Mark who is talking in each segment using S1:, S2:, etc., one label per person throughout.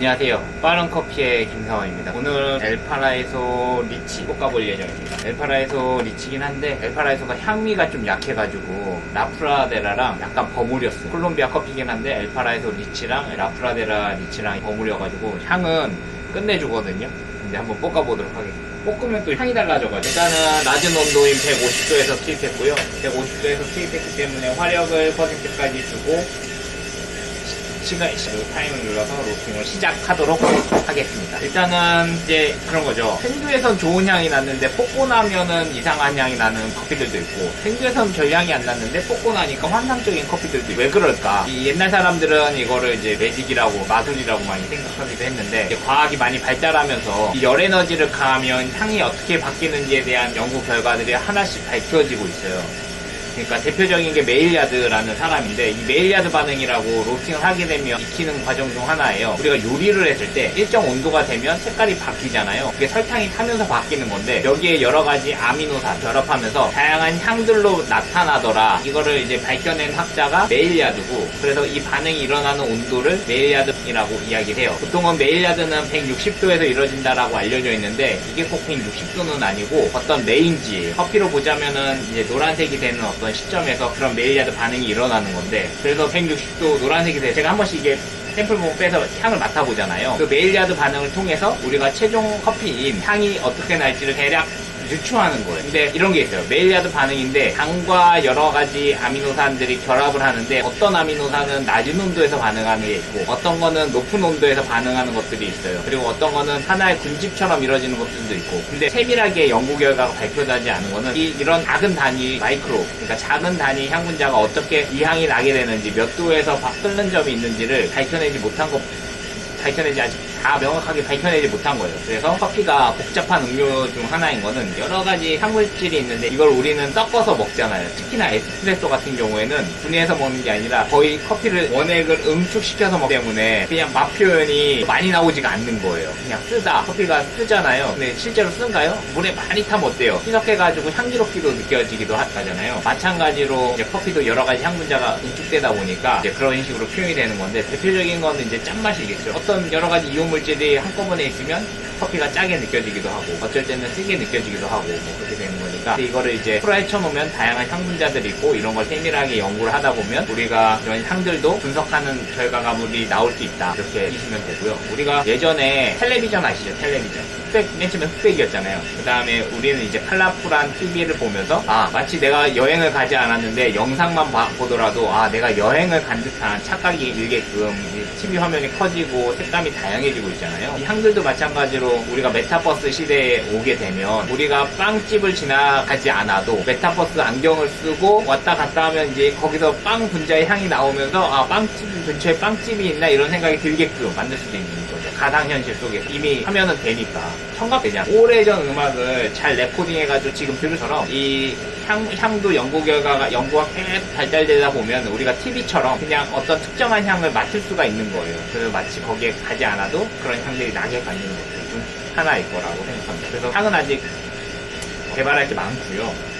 S1: 안녕하세요. 빠른커피의 김상원입니다. 오늘 엘파라이소 리치 볶아볼 예정입니다. 엘파라이소 리치긴 한데 엘파라이소가 향미가 좀 약해가지고 라프라데라랑 약간 버무렸어요. 콜롬비아 커피긴 한데 엘파라이소 리치랑 라프라데라 리치랑 버무려가지고 향은 끝내주거든요. 근데 한번 볶아보도록 하겠습니다. 볶으면 또 향이 달라져가지고 일단은 낮은 온도인 150도에서 투입했고요. 150도에서 투입했기 때문에 화력을 퍼센트까지 주고 타임을 눌러서 로스팅을 시작하도록 하겠습니다. 일단은 이제 그런 거죠. 생두에선 좋은 향이 났는데 볶고 나면은 이상한 향이 나는 커피들도 있고, 생두에선 별 향이 안 났는데 볶고 나니까 환상적인 커피들도 있고, 왜 그럴까? 이 옛날 사람들은 이거를 이제 매직이라고 마술이라고 많이 생각하기도 했는데, 이제 과학이 많이 발달하면서 이 열 에너지를 가하면 향이 어떻게 바뀌는지에 대한 연구 결과들이 하나씩 밝혀지고 있어요. 그러니까 대표적인 게 메일야드라는 사람인데, 이 메일야드 반응이라고 로스팅을 하게 되면 익히는 과정 중 하나예요. 우리가 요리를 했을 때 일정 온도가 되면 색깔이 바뀌잖아요. 그게 설탕이 타면서 바뀌는 건데, 여기에 여러 가지 아미노산 결합하면서 다양한 향들로 나타나더라. 이거를 이제 밝혀낸 학자가 메일야드고, 그래서 이 반응이 일어나는 온도를 메일야드라고 이야기를 해요. 보통은 메일야드는 160도에서 이루어진다라고 알려져 있는데, 이게 꼭 160도는 아니고 어떤 레인지, 커피로 보자면은 이제 노란색이 되는 어떤 시점에서 그런 메일야드 반응이 일어나는 건데, 그래서 160도 노란색이 돼요. 제가 한 번씩 이게 샘플 부분 빼서 향을 맡아보잖아요. 그 메일야드 반응을 통해서 우리가 최종 커피인 향이 어떻게 날지를 대략 유추하는 거예요. 근데 이런 게 있어요. 메일야드 반응인데 당과 여러 가지 아미노산들이 결합을 하는데, 어떤 아미노산은 낮은 온도에서 반응하는 게 있고, 어떤 거는 높은 온도에서 반응하는 것들이 있어요. 그리고 어떤 거는 하나의 군집처럼 이루어지는 것들도 있고. 근데 세밀하게 연구 결과가 발표되지 않은 거는 이런 작은 단위 마이크로, 그러니까 작은 단위 향 분자가 어떻게 이 향이 나게 되는지, 몇 도에서 끓는 점이 있는지를 아직 다 명확하게 밝혀내지 못한 거예요. 그래서 커피가 복잡한 음료 중 하나인 거는 여러 가지 향물질이 있는데, 이걸 우리는 섞어서 먹잖아요. 특히나 에스프레소 같은 경우에는 분해해서 먹는 게 아니라 거의 커피를 원액을 응축시켜서 먹기 때문에 그냥 맛 표현이 많이 나오지가 않는 거예요. 그냥 쓰다. 커피가 쓰잖아요. 근데 실제로 쓴가요? 물에 많이 타면 어때요? 희석해가지고 향기롭기도 느껴지기도 하잖아요. 마찬가지로 이제 커피도 여러 가지 향 분자가 응축되다 보니까 이제 그런 식으로 표현이 되는 건데, 대표적인 거는 이제 짠맛이겠죠. 어떤 여러 가지 이온 물질이 한꺼번에 있으면 커피가 짜게 느껴지기도 하고, 어쩔 때는 쓰게 느껴지기도 하고, 뭐 그렇게 되는 거니까, 이거를 이제 풀어헤 쳐놓으면 다양한 향 분자들이 있고, 이런 걸 세밀하게 연구를 하다 보면 우리가 이런 향들도 분석하는 결과물이 나올 수 있다, 이렇게 보시면 되고요. 우리가 예전에 텔레비전 아시죠? 텔레비전 맨 처음에 흑백이었잖아요. 그 다음에 우리는 이제 컬러풀한 TV를 보면서 마치 내가 여행을 가지 않았는데 영상만 보더라도 내가 여행을 간 듯한 착각이 일게끔 TV 화면이 커지고 색감이 다양해지고 있잖아요. 이 향들도 마찬가지로 우리가 메타버스 시대에 오게 되면, 우리가 빵집을 지나가지 않아도 메타버스 안경을 쓰고 왔다 갔다 하면 이제 거기서 빵 분자의 향이 나오면서 빵집 근처에 빵집이 있나 이런 생각이 들게끔 만들 수도 있는 거죠. 가상현실 속에 이미 하면은 되니까. 청각되냐. 오래전 음악을 잘 레코딩해가지고 지금 들으처럼 이 향도 연구가 계속 발달되다 보면 우리가 TV처럼 그냥 어떤 특정한 향을 맡을 수가 있는 거예요. 그래서 마치 거기에 가지 않아도 그런 향들이 나게 만드는 것들 중 하나일 거라고 생각합니다. 그래서 향은 아직 개발할 게 많고요.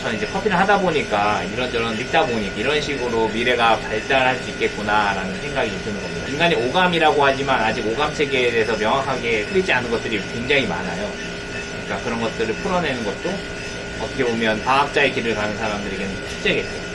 S1: 저는 이제 커피를 하다 보니까 이런저런 읽다 보니까 이런 식으로 미래가 발달할 수 있겠구나라는 생각이 드는 겁니다. 인간의 오감이라고 하지만 아직 오감 체계에 대해서 명확하게 풀리지 않은 것들이 굉장히 많아요. 그러니까 그런 것들을 풀어내는 것도 어떻게 보면 과학자의 길을 가는 사람들에게는 숙제겠죠.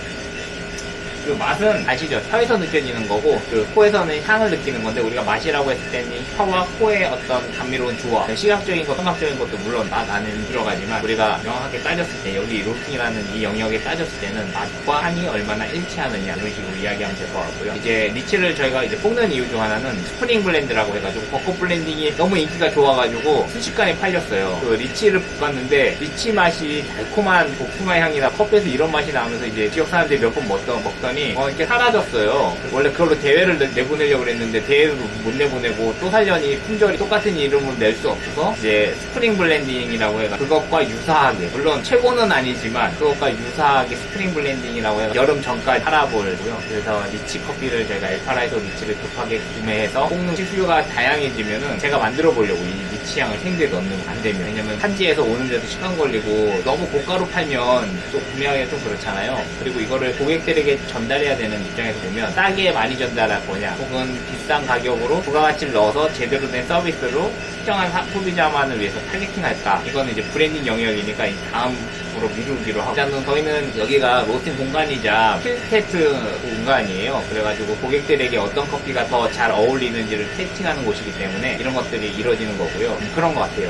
S1: 그 맛은 아시죠? 혀에서 느껴지는 거고, 그 코에서는 향을 느끼는 건데, 우리가 맛이라고 했을 때는 혀와 코의 어떤 감미로운 조화, 시각적인 것, 청각적인 것도 물론 맛 안에는 들어가지만, 우리가 명확하게 따졌을 때, 여기 로스팅이라는 이 영역에 따졌을 때는 맛과 향이 얼마나 일치하느냐, 이런 식으로 이야기하면 될 것 같고요. 이제 리치를 저희가 이제 뽑는 이유 중 하나는 스프링 블렌드라고 해가지고 벚꽃 블렌딩이 너무 인기가 좋아가지고 순식간에 팔렸어요. 그 리치를 볶았는데 리치 맛이 달콤한 복숭아 향이나 커피에서 이런 맛이 나면서 이제 지역 사람들이 몇 번 먹더니 이렇게 사라졌어요. 원래 그걸로 대회를 내보내려고 그랬는데 대회도 못 내보내고, 또 살려니 품절이 똑같은 이름으로 낼 수 없어서 이제 스프링 블렌딩이라고 해서 그것과 유사하게, 물론 최고는 아니지만 그것과 유사하게 스프링 블렌딩이라고 해서 여름 전까지 팔아보려고요. 그래서 리치 커피를 저희가 엘파라이소 리치를 급하게 구매해서 볶는 수요가 다양해지면은 제가 만들어 보려고, 이 리치 향을 생두에 넣는 거 안 되면. 왜냐면 산지에서 오는데도 시간 걸리고 너무 고가로 팔면 또 구매하기가 좀 그렇잖아요. 그리고 이거를 고객들에게 전 전달해야 되는 입장에서 보면 싸게 많이 전달할 거냐, 혹은 비싼 가격으로 부가가치를 넣어서 제대로 된 서비스로 특정한 소비자만을 위해서 타겟팅할까? 이거는 이제 브랜딩 영역이니까 다음으로 미루기로 하고, 일단은 저희는 여기가 로스팅 공간이자 필테스트 공간이에요. 그래가지고 고객들에게 어떤 커피가 더 잘 어울리는지를 테스팅하는 곳이기 때문에 이런 것들이 이루어지는 거고요. 그런 것 같아요.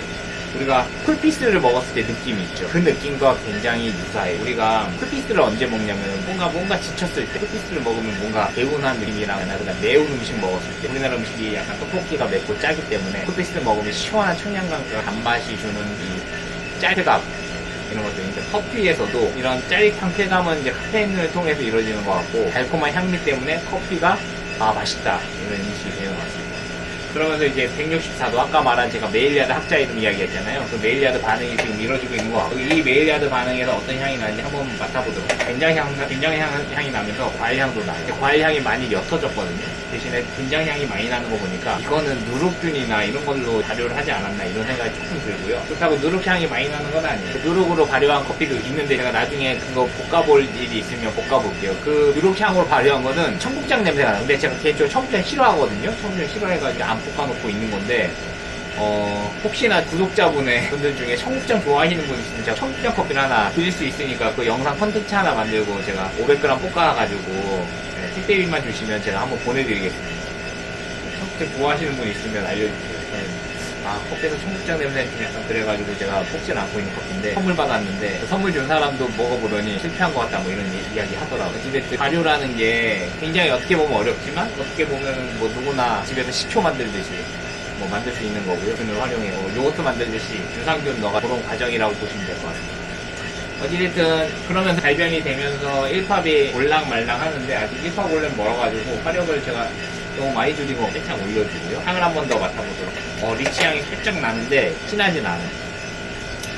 S1: 우리가 쿨피스를 먹었을 때 느낌이 있죠. 그 느낌과 굉장히 유사해요. 우리가 쿨피스를 언제 먹냐면 뭔가 지쳤을 때 쿨피스를 먹으면 뭔가 개운한 느낌이랑 그다음 매운 음식 먹었을 때, 우리나라 음식이 약간 떡볶이가 맵고 짜기 때문에 쿨피스를 먹으면 시원한 청량감과 단맛이 주는 이 짤감, 이런 것들. 이제 커피에서도 이런 짜릿한 쾌감은 이제 카페인을 통해서 이루어지는 것 같고, 달콤한 향미 때문에 커피가 맛있다, 이런 인식이 되는 것 같습니다. 그러면서 이제 164도, 아까 말한 제가 메일리아드 학자 이름 이야기했잖아요. 그 메일리아드 반응이 지금 이루어지고 있는 것 같고, 이 메일리아드 반응에서 어떤 향이 나는지 한번 맡아보도록. 된장향이 나면서 과일향도 나요. 과일향이 많이 옅어졌거든요. 대신에 된장향이 많이 나는 거 보니까 이거는 누룩균이나 이런 걸로 발효를 하지 않았나, 이런 생각이 조금 들고요. 그렇다고 누룩향이 많이 나는 건 아니에요. 그 누룩으로 발효한 커피도 있는데, 제가 나중에 그거 볶아볼 일이 있으면 볶아볼게요. 그 누룩향으로 발효한 거는 청국장 냄새가 나요. 근데 제가 개인적으로 청국장 싫어하거든요. 청국장 싫어해가지고 안 볶아놓고 있는 건데, 혹시나 구독자분들 중에 청국장 좋아하시는 분 있으면 제가 청국장 커피를 하나 드릴 수 있으니까 그 영상 컨텐츠 하나 만들고 제가 500g 볶아가지고 택배비만 주시면 제가 한번 보내드리겠습니다. 청국장 좋아하시는 분 있으면 알려주세요. 커피에서 청국장 냄새 좀 약간 그래가지고 제가 뽑질 않고 있는 커피인데, 선물 받았는데 선물 준 사람도 먹어보더니 실패한 것 같다, 뭐 이런 이야기 하더라고요. 어찌됐든 발효라는 게 굉장히 어떻게 보면 어렵지만, 어떻게 보면 뭐 누구나 집에서 식초 만들듯이 뭐 만들 수 있는 거고요. 균을 활용해 요거트 만들듯이 유산균 넣어가 그런 과정이라고 보시면 될 것 같습니다. 어찌됐든 그러면서 발변이 되면서 1팝이 올랑말랑 하는데, 아직 1팝 올려 멀어가지고 화력을 제가 너무 많이 줄이고 살짝 올려주고요. 향을 한 번 더 맡아보도록. 리치향이 살짝 나는데 진하진 않아요.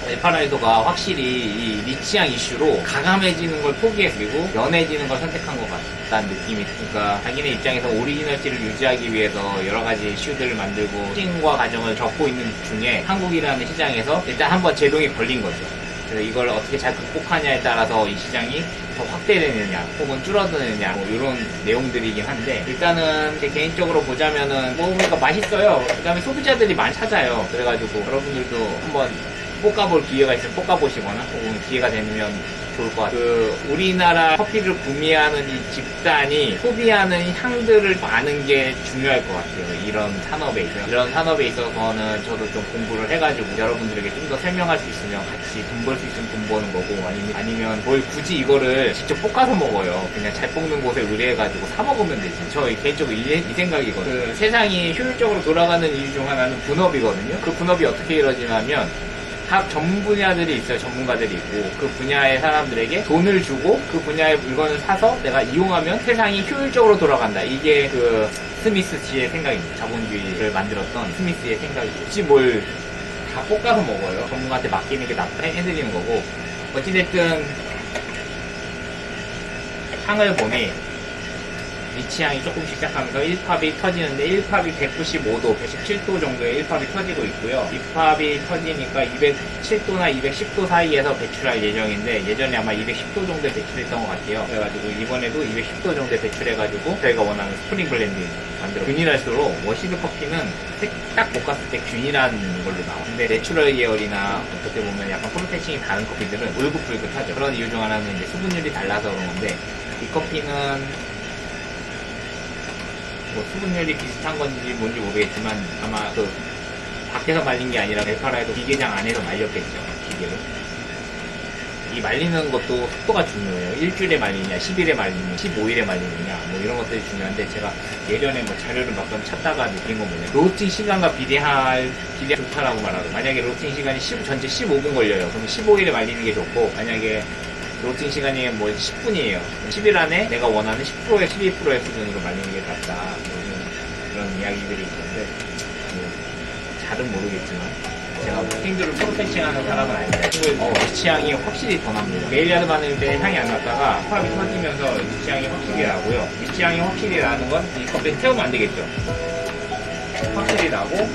S1: 에파라이더가 확실히 이 리치향 이슈로 가감해지는 걸 포기해서, 그리고 연해지는 걸 선택한 것 같다는 느낌이. 그러니까 자기네 입장에서 오리지널티를 유지하기 위해서 여러 가지 이슈들을 만들고 시행과 과정을 겪고 있는 중에, 한국이라는 시장에서 일단 한번 제동이 걸린 거죠. 그래서 이걸 어떻게 잘 극복하냐에 따라서 이 시장이 더 확대되느냐 혹은 줄어드느냐, 뭐 이런 내용들이긴 한데, 일단은 제 개인적으로 보자면은 먹으니까 맛있어요. 그 다음에 소비자들이 많이 찾아요. 그래가지고 여러분들도 한번 볶아볼 기회가 있으면 볶아보시거나, 혹은 기회가 되면 좋을 것 같아요. 우리나라 커피를 구매하는 이 집단이 소비하는 향들을 아는 게 중요할 것 같아요. 이런 산업에 있어서는 저도 좀 공부를 해가지고 여러분들에게 좀 더 설명할 수 있으면, 같이 돈 벌 수 있으면 돈 버는 거고, 아니면 뭘 굳이 이거를 직접 볶아서 먹어요. 그냥 잘 볶는 곳에 의뢰해가지고 사 먹으면 되지. 저 개인적으로 이 생각이거든요. 그 세상이 효율적으로 돌아가는 이유 중 하나는 분업이거든요. 그 분업이 어떻게 이루어지냐면, 각 전문 분야들이 있어요. 전문가들이 있고, 그 분야의 사람들에게 돈을 주고 그 분야의 물건을 사서 내가 이용하면 세상이 효율적으로 돌아간다. 이게 그 스미스 씨의 생각입니다. 자본주의를 만들었던 스미스의 생각이죠. 굳이 뭘 다 볶아서 먹어요. 전문가한테 맡기는 게 낫다 해드리는 거고. 어찌됐든 향을 보니 리치향이 조금씩 시작하면서 1팝이 터지는데, 1팝이 195도, 117도 정도의 1팝이 터지고 있고요. 2팝이 터지니까 207도나 210도 사이에서 배출할 예정인데, 예전에 아마 210도 정도에 배출했던 것 같아요. 그래가지고 이번에도 210도 정도에 배출해가지고 저희가 원하는 스프링 블렌딩 만들어. 균일할수록 워시드 커피는 딱 볶았을 때 균일한 걸로 나와. 근데 내추럴 계열이나 어떻게 보면 약간 프로세싱이 다른 커피들은 울긋불긋하죠. 그런 이유 중 하나는 이제 수분율이 달라서 그런 건데, 이 커피는 뭐 수분율이 비슷한 건지 뭔지 모르겠지만, 아마 그 밖에서 말린 게 아니라 에파라이더 기계장 안에서 말렸겠죠. 기계로. 이 말리는 것도 속도가 중요해요. 일주일에 말리냐, 10일에 말리냐, 15일에 말리느냐, 뭐 이런 것들이 중요한데, 제가 예전에 뭐 자료를 몇 번 찾다가 느낀 건 뭐냐, 로스팅 시간과 비례할 좋다라고 말하고, 만약에 로스팅 시간이 전체 15분 걸려요. 그럼 15일에 말리는 게 좋고, 만약에 로스팅 시간이 뭐 10분이에요. 10일 안에 내가 원하는 10%의 12%의 수준으로 말리는 게 낫다. 뭐 그런 이야기들이 있는데, 뭐 잘은 모르겠지만, 제가 핑들을 프로세싱하는 사람은 아닌데, 리치향이 확실히 더 납니다. 메일리아드 반응일 때 향이 안 났다가 팝이 터지면서 리치향이 확실히 나고요. 리치향이 확실히 나는 건 이 컵에 태우면 안 되겠죠. 확실히 나고,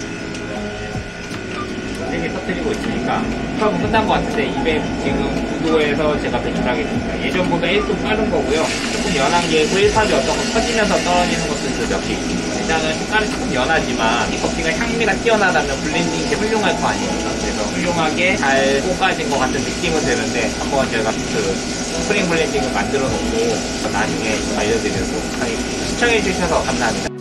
S1: 세게 터뜨리고 있으니까 수업은 끝난 것 같은데 이벤트 지금 9도에서 제가 배출하겠습니다. 예전보다 1도 빠른 거고요. 조금 연한 게 1탑이 어떤 거 터지면서 떨어지는 것들도 몇 개 있습니다. 일단은 색깔이 조금 연하지만 이 커피가 향미가 뛰어나다면 블렌딩이 이제 훌륭할 거 아닙니까? 그래서 훌륭하게 잘 볶아진 것 같은 느낌은 드는데 한번 제가 그 스프링 블렌딩을 만들어 놓고 나중에 알려드리도록 하겠습니다. 시청해 주셔서 감사합니다.